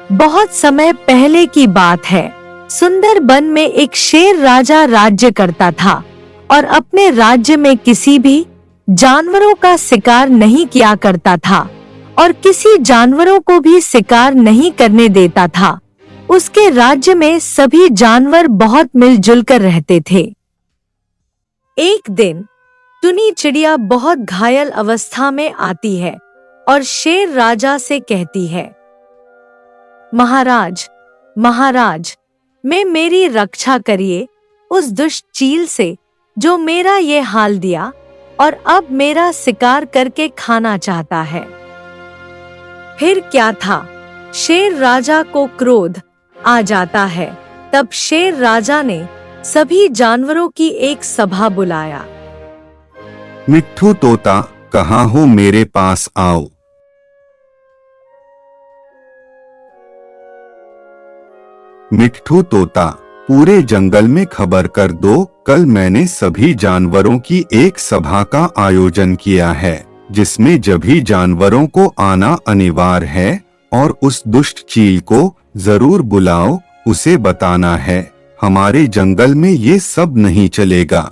बहुत समय पहले की बात है। सुंदर वन में एक शेर राजा राज्य करता था और अपने राज्य में किसी भी जानवरों का शिकार नहीं किया करता था और किसी जानवरों को भी शिकार नहीं करने देता था। उसके राज्य में सभी जानवर बहुत मिलजुल कर रहते थे। एक दिन टुनी चिड़िया बहुत घायल अवस्था में आती है और शेर राजा से कहती है, महाराज, महाराज, मैं मेरी रक्षा करिए उस दुष्ट चील से जो मेरा ये हाल दिया और अब मेरा शिकार करके खाना चाहता है। फिर क्या था, शेर राजा को क्रोध आ जाता है। तब शेर राजा ने सभी जानवरों की एक सभा बुलाया। मिट्ठू तोता, कहाँ हो, मेरे पास आओ। मिट्ठू तोता, पूरे जंगल में खबर कर दो, कल मैंने सभी जानवरों की एक सभा का आयोजन किया है जिसमें सभी जानवरों को आना अनिवार्य है और उस दुष्ट चील को जरूर बुलाओ, उसे बताना है हमारे जंगल में ये सब नहीं चलेगा।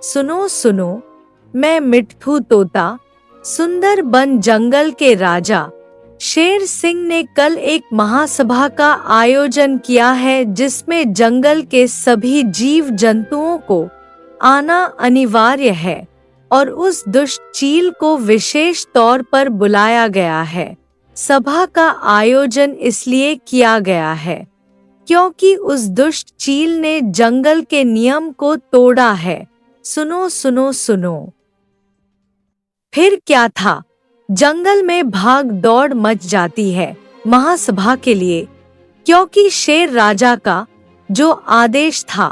सुनो सुनो, मैं मिट्ठू तोता, सुंदर वन जंगल के राजा शेर सिंह ने कल एक महासभा का आयोजन किया है जिसमें जंगल के सभी जीव जंतुओं को आना अनिवार्य है और उस दुष्ट चील को विशेष तौर पर बुलाया गया है। सभा का आयोजन इसलिए किया गया है क्योंकि उस दुष्ट चील ने जंगल के नियम को तोड़ा है। सुनो सुनो सुनो। फिर क्या था, जंगल में भाग दौड़ मच जाती है महासभा के लिए क्योंकि शेर राजा का जो आदेश था।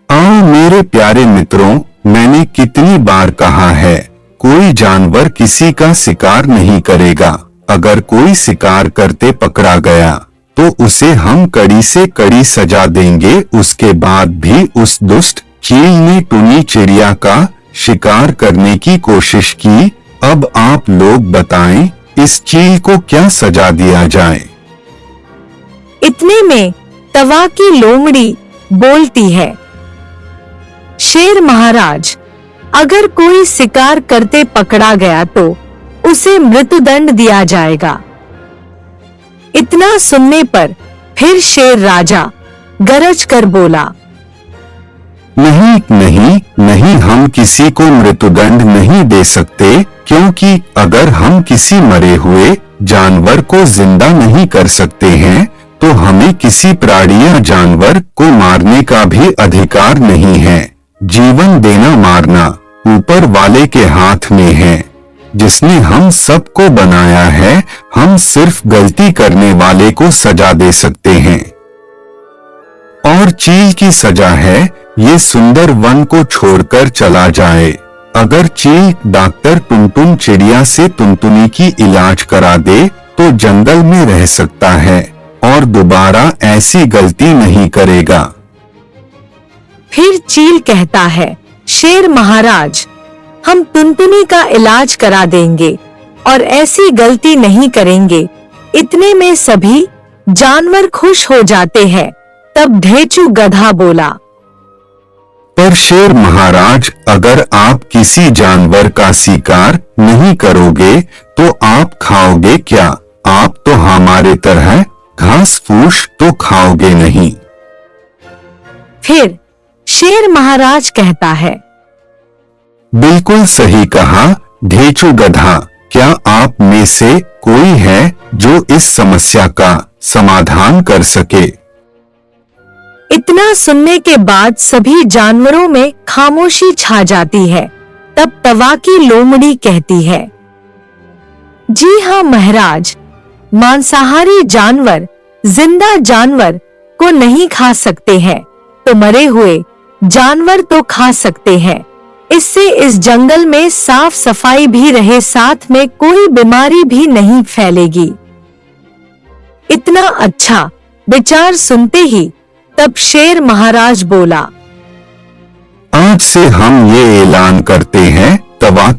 आओ मेरे प्यारे मित्रों, मैंने कितनी बार कहा है, कोई जानवर किसी का शिकार नहीं करेगा। अगर कोई शिकार करते पकड़ा गया तो उसे हम कड़ी से कड़ी सजा देंगे। उसके बाद भी उस दुष्ट चील ने टुनी चिड़िया का शिकार करने की कोशिश की। अब आप लोग बताएं, इस चील को क्या सजा दिया जाए। इतने में तवा की लोमड़ी बोलती है, शेर महाराज, अगर कोई शिकार करते पकड़ा गया तो उसे मृत्युदंड दिया जाएगा। इतना सुनने पर फिर शेर राजा गरज कर बोला, नहीं नहीं नहीं, हम किसी को मृत्युदंड नहीं दे सकते क्योंकि अगर हम किसी मरे हुए जानवर को जिंदा नहीं कर सकते हैं तो हमें किसी प्राणी या जानवर को मारने का भी अधिकार नहीं है। जीवन देना मारना ऊपर वाले के हाथ में है, जिसने हम सबको बनाया है। हम सिर्फ गलती करने वाले को सजा दे सकते हैं और चील की सजा है ये सुंदर वन को छोड़कर चला जाए। अगर चील डॉक्टर टुनटुन चिड़िया से टुनटुनी की इलाज करा दे तो जंगल में रह सकता है और दोबारा ऐसी गलती नहीं करेगा। फिर चील कहता है, शेर महाराज, हम टुनटुनी का इलाज करा देंगे और ऐसी गलती नहीं करेंगे। इतने में सभी जानवर खुश हो जाते हैं। तब ढेंचू गधा बोला, पर शेर महाराज, अगर आप किसी जानवर का शिकार नहीं करोगे तो आप खाओगे क्या? आप तो हमारे तरह घास फूस तो खाओगे नहीं। फिर शेर महाराज कहता है, बिल्कुल सही कहा ढेंचू गधा, क्या आप में से कोई है जो इस समस्या का समाधान कर सके? इतना सुनने के बाद सभी जानवरों में खामोशी छा जाती है। तब तवा की लोमड़ी कहती है, जी हाँ महाराज, मांसाहारी जानवर जिंदा जानवर को नहीं खा सकते हैं तो मरे हुए जानवर तो खा सकते हैं। इससे इस जंगल में साफ सफाई भी रहे, साथ में कोई बीमारी भी नहीं फैलेगी। इतना अच्छा विचार सुनते ही तब शेर महाराज बोला, आज से हम ये ऐलान करते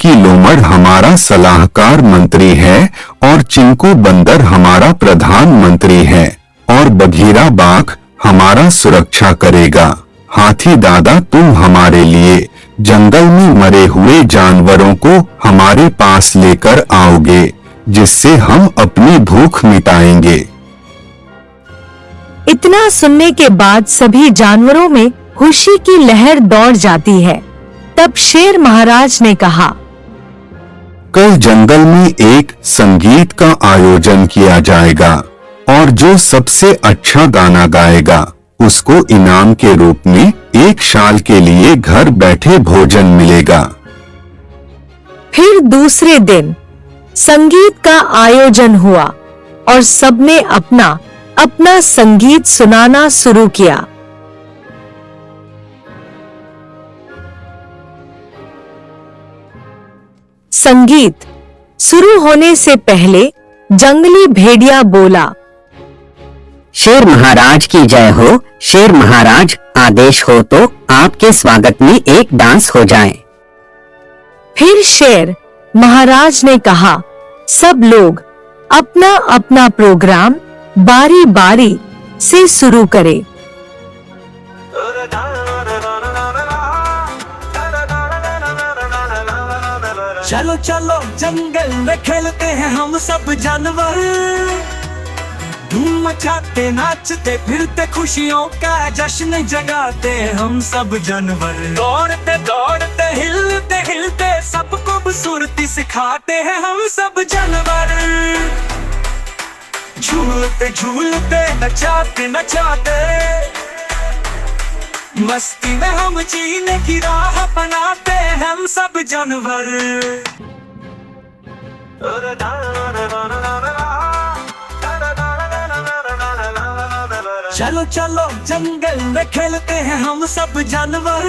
चिंकी लोमड़ हमारा सलाहकार मंत्री है और चिंकू बंदर हमारा प्रधानमंत्री है और बघीरा बाघ हमारा सुरक्षा करेगा। हाथी दादा तुम हमारे लिए जंगल में मरे हुए जानवरों को हमारे पास लेकर आओगे, जिससे हम अपनी भूख मिटाएंगे। इतना सुनने के बाद सभी जानवरों में खुशी की लहर दौड़ जाती है। तब शेर महाराज ने कहा, कल जंगल में एक संगीत का आयोजन किया जाएगा और जो सबसे अच्छा गाना गाएगा उसको इनाम के रूप में 1 साल के लिए घर बैठे भोजन मिलेगा। फिर दूसरे दिन संगीत का आयोजन हुआ और सबने अपना अपना संगीत सुनाना शुरू किया। संगीत शुरू होने से पहले जंगली भेड़िया बोला, शेर महाराज की जय हो। शेर महाराज आदेश हो तो आपके स्वागत में एक डांस हो जाए। फिर शेर महाराज ने कहा, सब लोग अपना अपना प्रोग्राम बारी बारी से शुरू करें। चलो चलो जंगल में खेलते हैं हम सब जानवर, धूम मचाते नाचते फिरते खुशियों का जश्न जगाते हम सब जानवर। दौड़ते दौड़ते हिलते हिलते सबको खूबसूरती सिखाते हैं हम सब जानवर। झूलते झूलते नचाते नचाते मस्ती में हम जीने की राह बनाते हम सब जानवर। चलो चलो जंगल में खेलते हैं हम सब जानवर,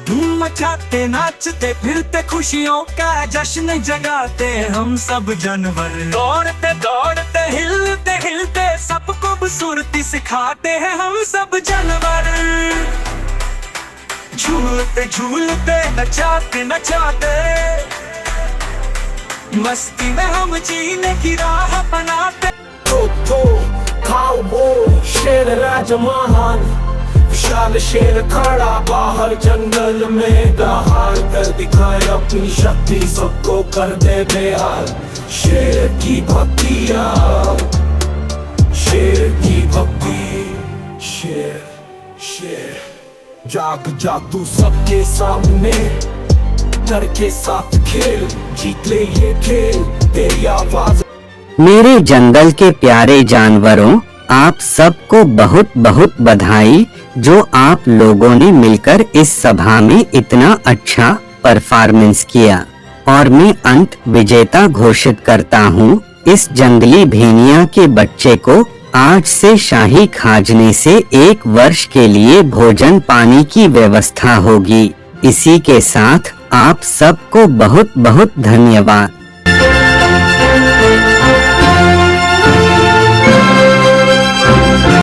धूम मचाते नाचते फिरते खुशियों का जश्न जगाते हम सब जानवर। दौड़ते दौड़ते हिलते हिलते सबको खूबसूरती सिखाते हैं हम सब जानवर। झूलते झूलते नचाते नचाते मस्ती में हम जीने की राह बनाते। शेर राजा महान, विशाल शेर खड़ा बाहर जंगल में दहाड़ कर दिखाए अपनी शक्ति, सबको कर दे बेहाल। शेर की भक्तियाँ, शेर की भक्ति। शेर शेर जाग जाग तू सबके सामने, डर के साथ खेल, जीत ले ये खेल, तेरी आवाज। मेरे जंगल के प्यारे जानवरों, आप सबको बहुत बहुत बधाई जो आप लोगों ने मिलकर इस सभा में इतना अच्छा परफॉर्मेंस किया। और मैं अंत विजेता घोषित करता हूँ। इस जंगली भेड़िया के बच्चे को आज से शाही खाजने से 1 वर्ष के लिए भोजन पानी की व्यवस्था होगी। इसी के साथ आप सबको बहुत बहुत धन्यवाद।